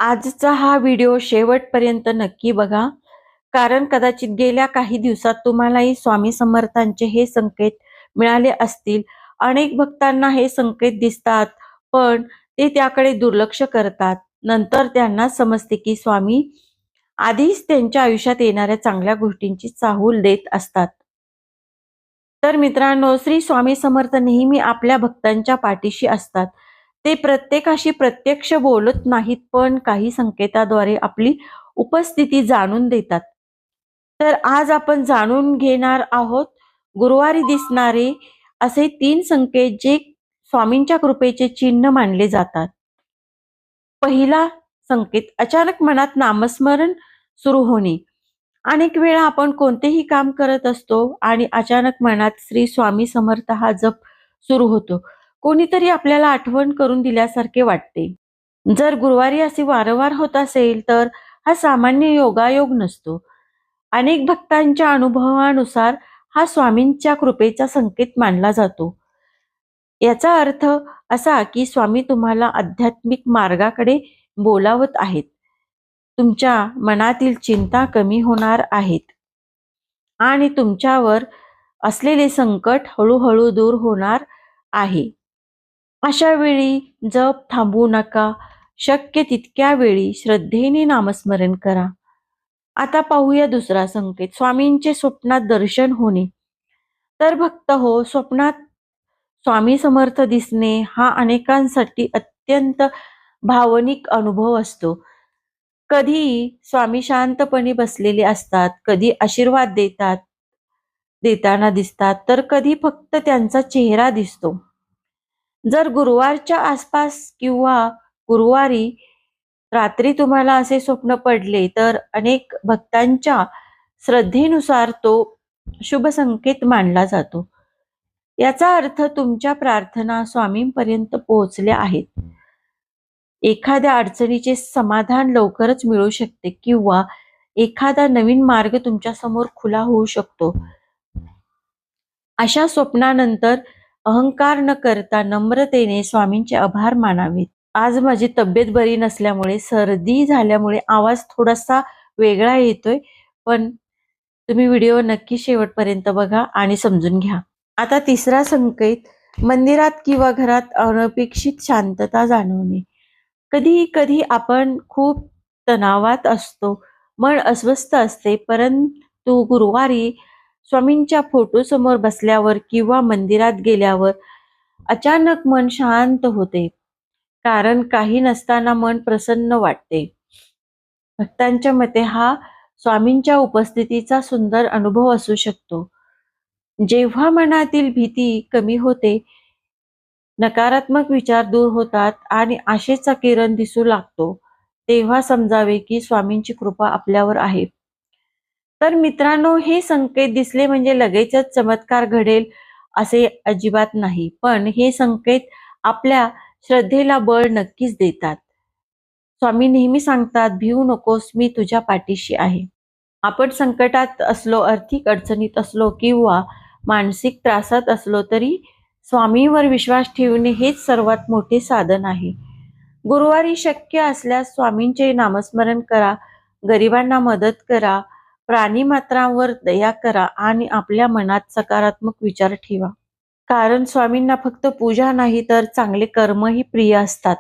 आजचा हा व्हिडिओ शेवटपर्यंत नक्की बघा. कारण कदाचित गेल्या काही दिवसात तुम्हालाही स्वामी समर्थांचे हे संकेत मिळाले असतील. अनेक भक्तांना हे संकेत दिसतात, पण ते त्याकडे दुर्लक्ष करतात. नंतर त्यांना समजते की स्वामी आधीच त्यांच्या आयुष्यात येणाऱ्या चांगल्या गोष्टींची चाहूल देत असतात. तर मित्रांनो, श्री स्वामी समर्थ नेहमी आपल्या भक्तांच्या पाठीशी असतात. ते प्रत्येकाशी प्रत्यक्ष बोलत नाहीत, पण काही संकेताद्वारे आपली उपस्थिती जाणून देतात. तर आज आपण जाणून घेणार आहोत गुरुवारी दिसणारे असे 3 संकेत जे स्वामींच्या कृपेचे चिन्ह मानले जातात. पहिला संकेत, अचानक मनात नामस्मरण सुरू होणे. अनेक वेळा आपण कोणतेही काम करत असतो आणि अचानक मनात श्री स्वामी समर्थ हा जप सुरू होतो. कोणीतरी आपल्याला आठवण करून दिल्यासारखे वाटते. जर गुरुवारी असे वारंवार होत असेल तर हा सामान्य योगायोग नसतो. अनेक भक्तांच्या अनुभवानुसार हा स्वामींच्या कृपेचा संकेत मानला जातो. याचा अर्थ असा की स्वामी तुम्हाला आध्यात्मिक मार्गाकडे बोलावत आहेत. तुमच्या मनातील चिंता कमी होणार आहेत आणि तुमच्यावर असलेले संकट हळूहळू दूर होणार आहे. अशा वेळी जप थांबवू नका. शक्य तितक्या वेळी श्रद्धेने नामस्मरण करा. आता पाहूया दुसरा संकेत, स्वामींचे स्वप्नात दर्शन होणे. तर भक्त हो, स्वप्नात स्वामी समर्थ दिसणे हा अनेकांसाठी अत्यंत भावनिक अनुभव असतो. कधी स्वामी शांतपणे बसलेले असतात, कधी आशीर्वाद देताना दिसतात, तर कधी फक्त त्यांचा चेहरा दिसतो. जर गुरुवारच्या आसपास किंवा गुरुवारी रात्री तुम्हाला असे स्वप्न पडले, तर अनेक भक्तांच्या श्रद्धेनुसार तो शुभ संकेत मानला जातो. याचा अर्थ तुमच्या प्रार्थना स्वामींपर्यंत पोहोचल्या आहेत. एखाद्या अडचणीचे समाधान लवकरच मिळू शकते किंवा एखादा नवीन मार्ग तुमच्या समोर खुला होऊ शकतो. अशा स्वप्नानंतर अहंकार न करता नम्रतेने स्वामींचे आभार मानावेत. आज माझी तब्येत बरी नसल्यामुळे, सर्दी झाल्यामुळे आवाज थोडासा वेगळा येतोय, पण तुम्ही व्हिडिओ नक्की शेवटपर्यंत बघा आणि समजून घ्या. आता तिसरा संकेत, मंदिरात किंवा घरात अनपेक्षित शांतता जाणवणे. कधी कधी आपण खूप तणावात असतो, मन अस्वस्थ असते, परंतु गुरुवारी स्वामींच्या फोटो समोर बसल्यावर किंवा मंदिरात गेल्यावर अचानक मन शांत होते. कारण काही नसताना मन प्रसन्न वाटते. भक्तांच्या मते हा स्वामींच्या उपस्थितीचा सुंदर अनुभव असू शकतो. जेव्हा मनातील भीती कमी होते, नकारात्मक विचार दूर होतात आणि आशेचा किरण दिसू लागतो, तेव्हा समजावे की स्वामींची कृपा आपल्यावर आहे. तर मित्रांनो, हे संकेत दिसले म्हणजे लगेचच चमत्कार घडेल असे अजिबात नाही, पण हे संकेत आपल्या श्रद्धेला बळ नक्कीच देतात. स्वामी नेहमी सांगतात, भिवू नकोस, मी तुझ्या पाठीशी आहे. आपण संकटात असलो, आर्थिक अडचणीत असलो किंवा मानसिक त्रासात असलो तरी स्वामींवर विश्वास ठेवणे हेच सर्वात मोठे साधन आहे. गुरुवारी शक्य असल्यास स्वामींचे नामस्मरण करा, गरिबांना मदत करा, प्राणीमात्रांवर दया करा आणि आपल्या मनात सकारात्मक विचार ठेवा. कारण स्वामींना फक्त पूजा नाही तर चांगले कर्मही प्रिय असतात.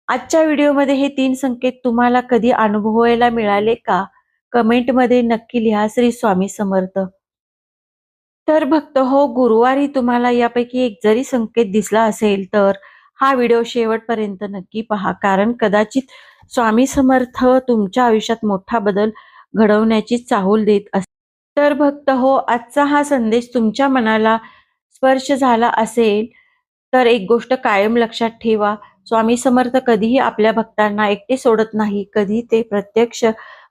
आजच्या व्हिडिओमध्ये हे 3 संकेत तुम्हाला कधी अनुभवायला मिळाले का? कमेंटमध्ये नक्की लिहा. श्री स्वामी समर्थ. तर भक्त हो, गुरुवारी तुम्हाला यापैकी एक जरी संकेत दिसला असेल तर हा व्हिडिओ शेवटपर्यंत नक्की पहा. कारण कदाचित स्वामी समर्थ तुमच्या आयुष्यात मोठा बदल घडवण्याची चाहूल देत असतात. तर भक्त हो, आजचा हा संदेश तुमच्या मनाला स्पर्श झाला असेल तर एक गोष्ट कायम लक्षात ठेवा, स्वामी समर्थ कधीही आपल्या भक्तांना एकटे सोडत नाही. कधी ते प्रत्यक्ष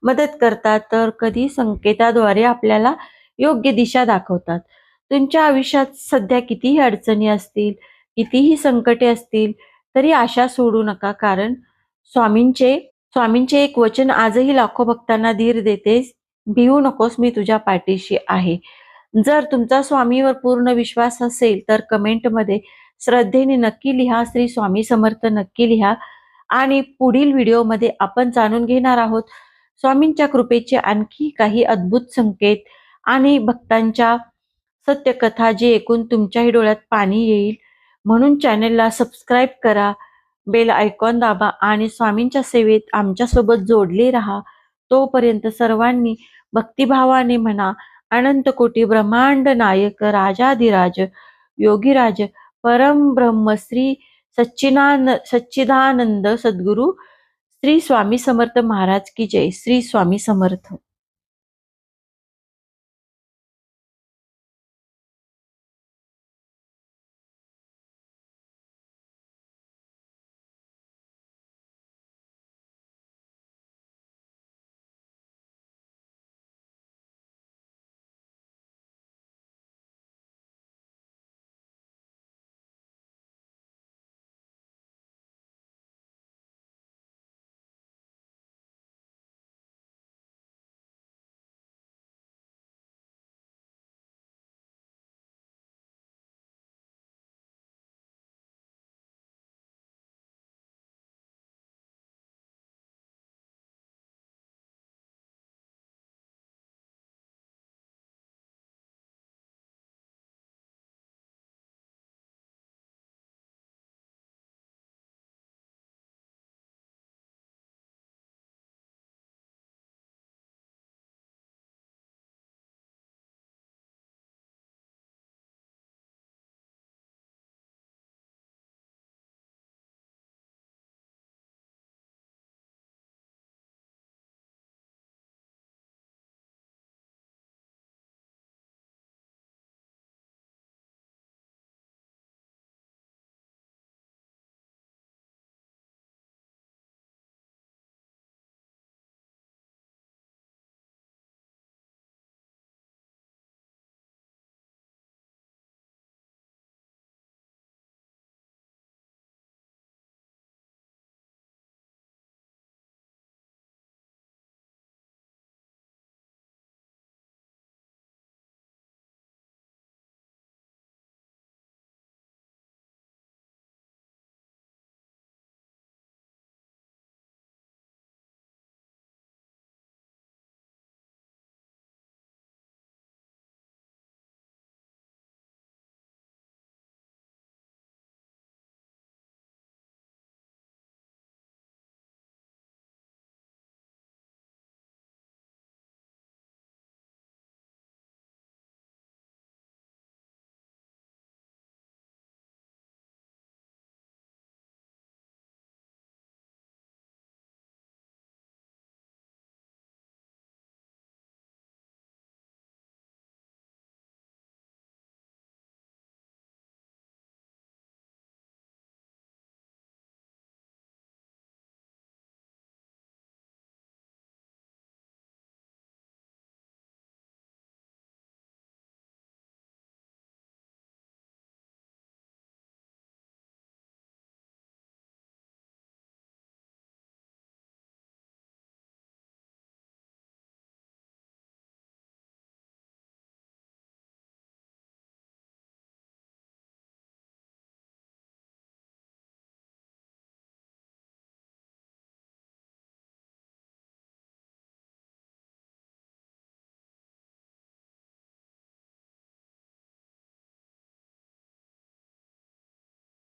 मदत करतात, तर कधी संकेताद्वारे आपल्याला योग्य दिशा दाखवतात. तुमच्या आयुष्यात सध्या कितीही अडचणी असतील, कितीही संकटे असतील, तरी आशा सोडू नका. कारण स्वामींचे एक वचन आजही लाखो भक्तांना धीर देते, भिवू नकोस, मी तुझ्या पाठीशी आहे. जर तुमचा स्वामीवर पूर्ण विश्वास असेल तर कमेंटमध्ये श्रद्धेने नक्की लिहा, श्री स्वामी समर्थ नक्की लिहा आणि पुढील व्हिडिओमध्ये आपण जाणून घेणार आहोत स्वामींच्या कृपेचे आणखी काही अद्भुत संकेत आणि भक्तांच्या सत्यकथा, जे ऐकून तुमच्याही डोळ्यात पाणी येईल. म्हणून चॅनेलला सबस्क्राईब करा, बेल आयकॉन दाबा आणि स्वामींच्या सेवेत आमच्यासोबत जोडले राहा. तोपर्यंत सर्वांनी भक्तिभावाने म्हणा, अनंत कोटी ब्रह्मांड नायक राजाधिराज योगीराज परम ब्रह्म श्री सच्चिदानंद सद्गुरु श्री स्वामी समर्थ महाराज की जय. श्री स्वामी समर्थ.